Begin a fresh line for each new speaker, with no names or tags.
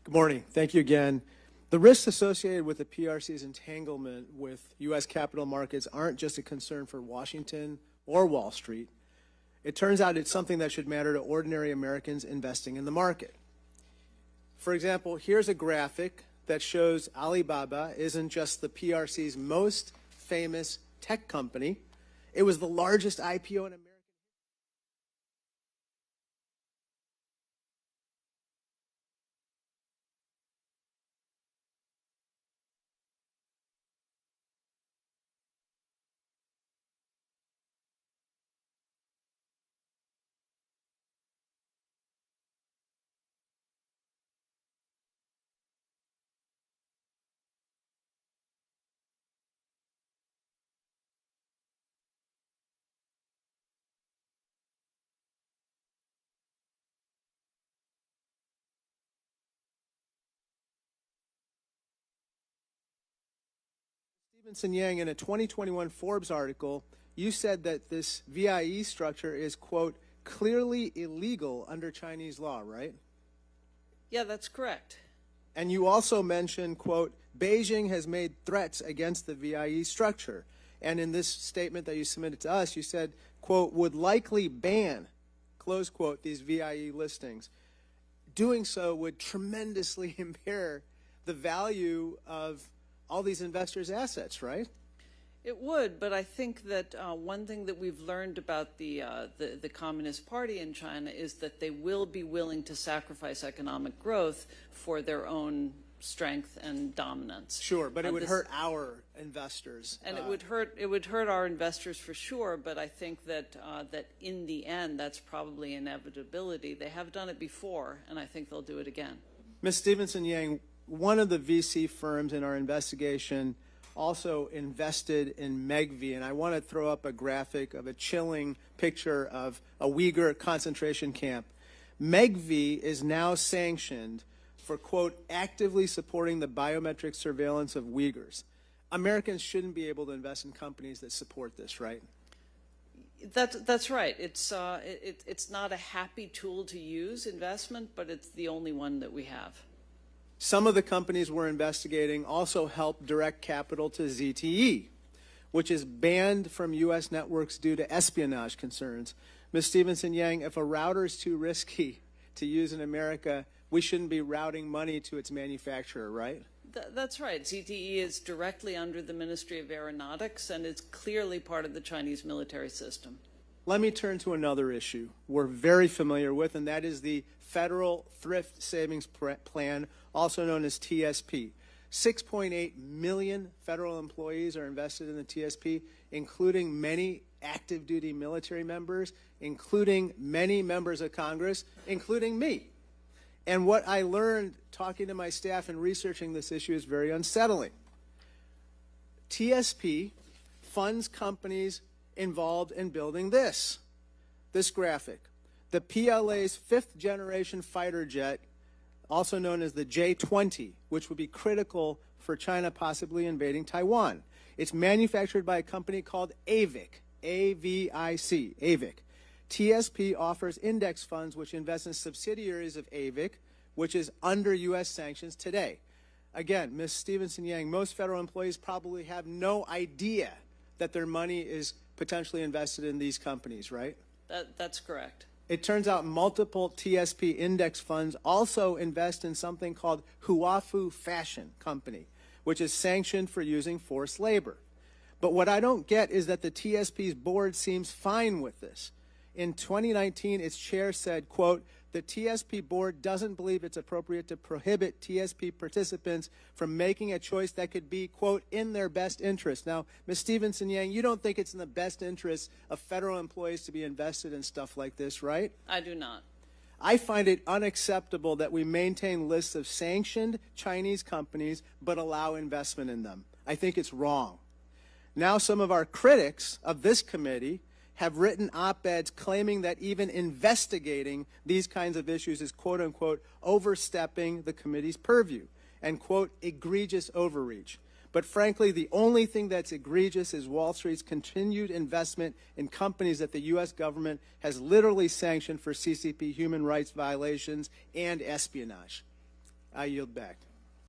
Good morning. Thank you again. The risks associated with the PRC's entanglement with U.S. capital markets aren't just a concern for Washington or Wall Street. It turns out it's something that should matter to ordinary Americans investing in the market. For example, here's a graphic that shows Alibaba isn't just the PRC's most famous tech company. It was the largest IPO in America. Stevenson Yang, in a 2021 Forbes article, you said that this VIE structure is, quote, clearly illegal under Chinese law, right?
Yeah, that's correct.
And you also mentioned, quote, Beijing has made threats against the VIE structure. And in this statement that you submitted to us, you said, quote, would likely ban, close quote, these VIE listings. Doing so would tremendously impair the value of all these investors' assets, right?
It would, but I think that one thing that we've learned about the Communist Party in China is that they will be willing to sacrifice economic growth for their own strength and dominance.
Sure, but it would hurt our investors.
And it would hurt our investors for sure, but I think that that in the end, that's probably inevitability. They have done it before, and I think they'll do it again.
Ms. Stevenson Yang, one of the VC firms in our investigation also invested in MEGV, and I want to throw up a graphic of a chilling picture of a Uyghur concentration camp. MEGV is now sanctioned for, quote, actively supporting the biometric surveillance of Uyghurs. Americans shouldn't be able to invest in companies that support this, right?
That's right. It's not a happy tool to use, investment, but it's the only one that we have.
Some of the companies we're investigating also help direct capital to ZTE, which is banned from U.S. networks due to espionage concerns. Ms. Stevenson Yang, if a router is too risky to use in America, we shouldn't be routing money to its manufacturer, right?
That's right. ZTE is directly under the Ministry of Aeronautics, and it's clearly part of the Chinese military system.
Let me turn to another issue we're very familiar with, and that is the Federal Thrift Savings Plan, also known as TSP. 6.8 million federal employees are invested in the TSP, including many active duty military members, including many members of Congress, including me. And what I learned talking to my staff and researching this issue is very unsettling. TSP funds companies involved in building this graphic. The PLA's fifth generation fighter jet, also known as the J-20, which would be critical for China possibly invading Taiwan. It's manufactured by a company called AVIC, A-V-I-C, AVIC. TSP offers index funds which invest in subsidiaries of AVIC, which is under U.S. sanctions today. Again, Ms. Stevenson Yang, most federal employees probably have no idea that their money is potentially invested in these companies, right?
That's correct.
It turns out multiple TSP index funds also invest in something called Huafu Fashion Company, which is sanctioned for using forced labor. But what I don't get is that the TSP's board seems fine with this. In 2019, its chair said, quote, the TSP board doesn't believe it's appropriate to prohibit TSP participants from making a choice that could be, quote, in their best interest. Now, Ms. Stevenson Yang, you don't think it's in the best interest of federal employees to be invested in stuff like this, right?
I do not.
I find it unacceptable that we maintain lists of sanctioned Chinese companies but allow investment in them. I think it's wrong. Now some of our critics of this committee have written op-eds claiming that even investigating these kinds of issues is, quote-unquote, overstepping the committee's purview and, quote, egregious overreach. But frankly, the only thing that's egregious is Wall Street's continued investment in companies that the U.S. government has literally sanctioned for CCP human rights violations and espionage. I yield back.